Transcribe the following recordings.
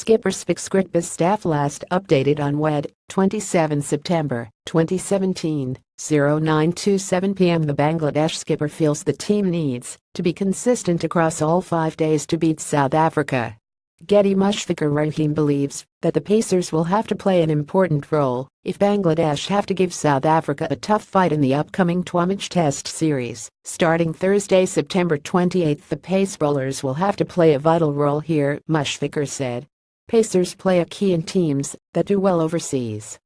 skipper SPEAKSCricbuzz Staff last updated on Wed. 27 September 2017, 0927 p.m. The Bangladesh skipper feels the team needs to be consistent across all 5 days to beat South Africa. Getty mushfiqur Rahim believes that the Pacers will have to play an important role if Bangladesh have to give South Africa a tough fight in the upcoming 2-match Test series. Starting Thursday, September 28, the Pace Bowlers will have to play a vital role here, mushfiqur said. Pacers play a key in teams that do well overseas.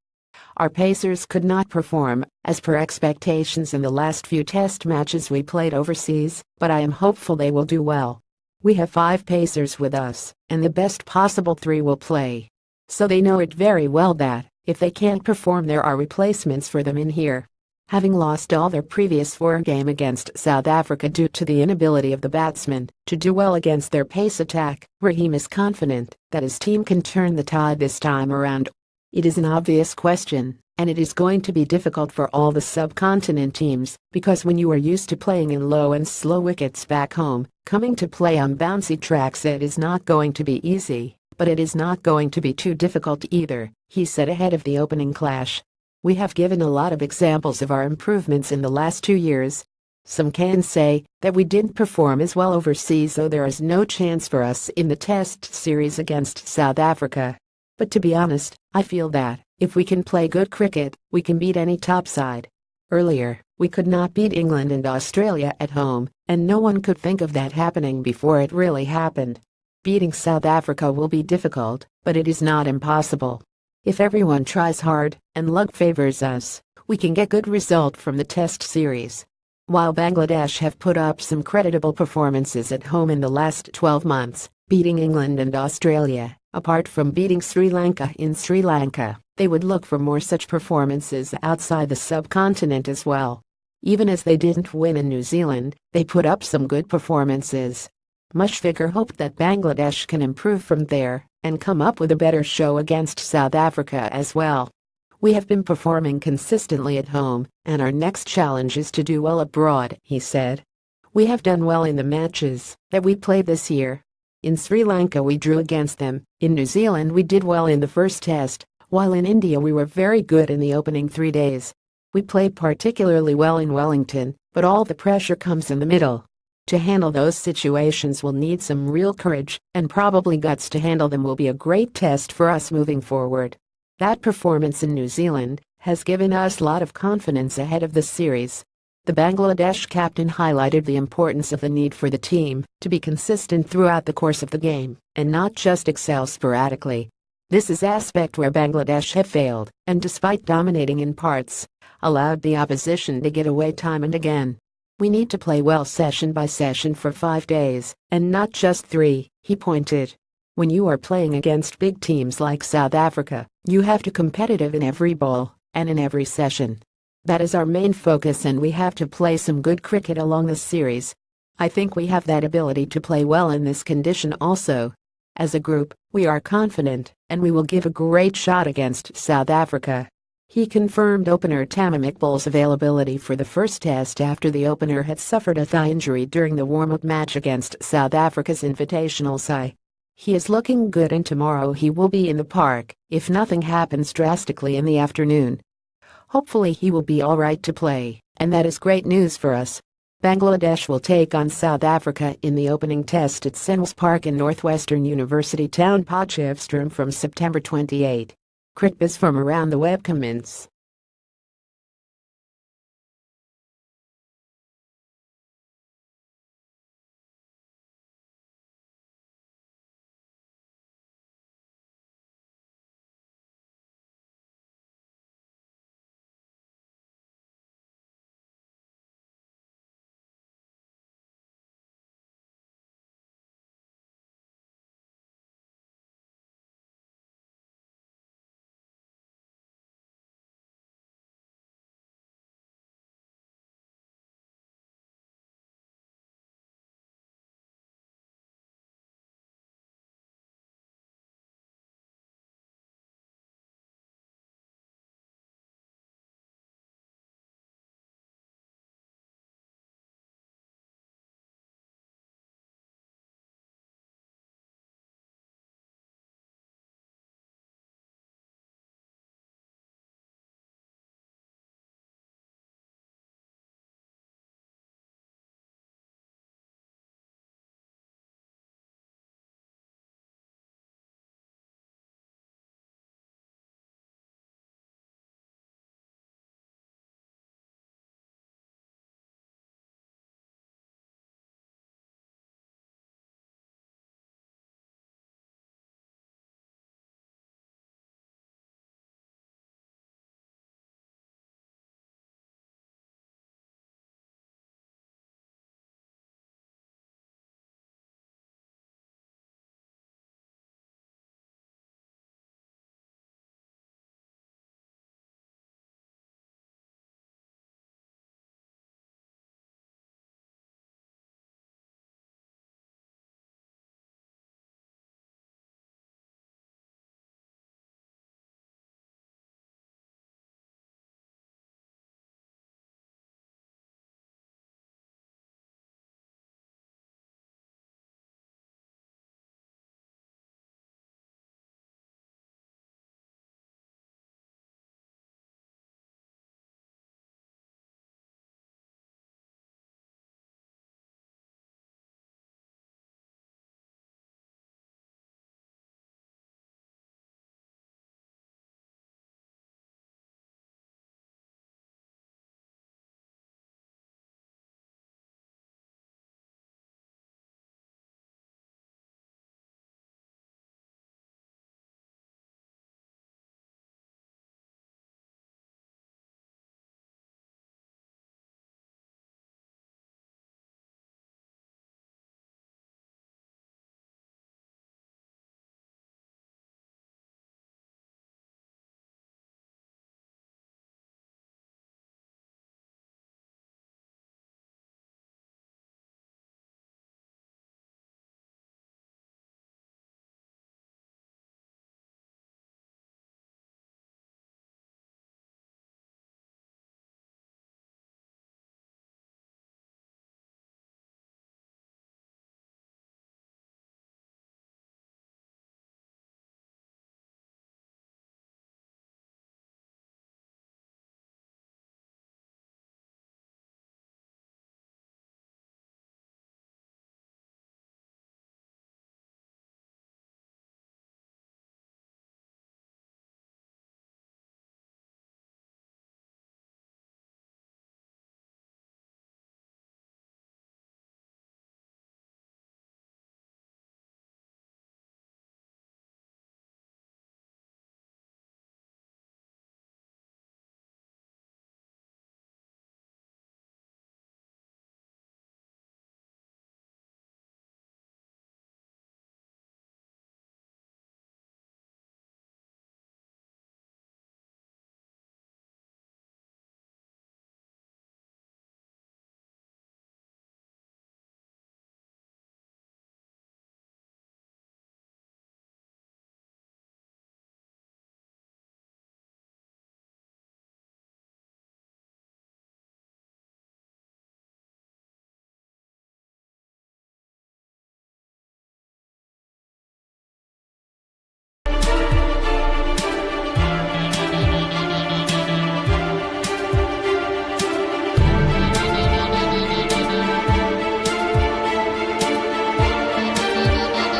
Our Pacers could not perform as per expectations in the last few Test matches we played overseas, but I am hopeful they will do well. We have 5 Pacers with us, and the best possible 3 will play. So they know it very well that, if they can't perform, there are replacements for them in here. Having lost all their previous 4 games against South Africa due to the inability of the batsmen to do well against their pace attack, Rahim is confident that his team can turn the tide this time around. It is an obvious question, and it is going to be difficult for all the subcontinent teams, because when you are used to playing in low and slow wickets back home, coming to play on bouncy tracks, it is not going to be easy, but it is not going to be too difficult either, he said ahead of the opening clash. We have given a lot of examples of our improvements in the last 2 years. Some can say that we didn't perform as well overseas, so there is no chance for us in the Test series against South Africa. But to be honest, I feel that, if we can play good cricket, we can beat any top side. Earlier, we could not beat England and Australia at home, and no one could think of that happening before it really happened. Beating South Africa will be difficult, but it is not impossible. If everyone tries hard, and luck favors us, we can get good result from the Test series. While Bangladesh have put up some creditable performances at home in the last 12 months, beating England and Australia, apart from beating Sri Lanka in Sri Lanka, they would look for more such performances outside the subcontinent as well. Even as they didn't win in New Zealand, they put up some good performances. Mushfiqur hoped that Bangladesh can improve from there and come up with a better show against South Africa as well. We have been performing consistently at home, and our next challenge is to do well abroad, he said. We have done well in the matches that we played this year. In Sri Lanka we drew against them, in New Zealand we did well in the first test, while in India we were very good in the opening 3 days. We played particularly well in Wellington, but all the pressure comes in the middle. To handle those situations we'll need some real courage, and probably guts to handle them will be a great test for us moving forward. That performance in New Zealand has given us a lot of confidence ahead of this series. The Bangladesh captain highlighted the importance of the need for the team to be consistent throughout the course of the game, and not just excel sporadically. This is aspect where Bangladesh have failed, and despite dominating in parts, allowed the opposition to get away time and again. We need to play well session by session for 5 days, and not just 3, he pointed. When you are playing against big teams like South Africa, you have to be competitive in every ball, and in every session. That is our main focus, and we have to play some good cricket along this series. I think we have that ability to play well in this condition also. As a group, we are confident, and we will give a great shot against South Africa. He confirmed opener Tamim Iqbal's availability for the first test after the opener had suffered a thigh injury during the warm-up match against South Africa's invitational side. He is looking good, and tomorrow he will be in the park, if nothing happens drastically in the afternoon. Hopefully he will be alright to play, and that is great news for us. Bangladesh will take on South Africa in the opening test at Senwell Park in northwestern University town Potchefstroom from September 28. Cricbuzz from around the web comments.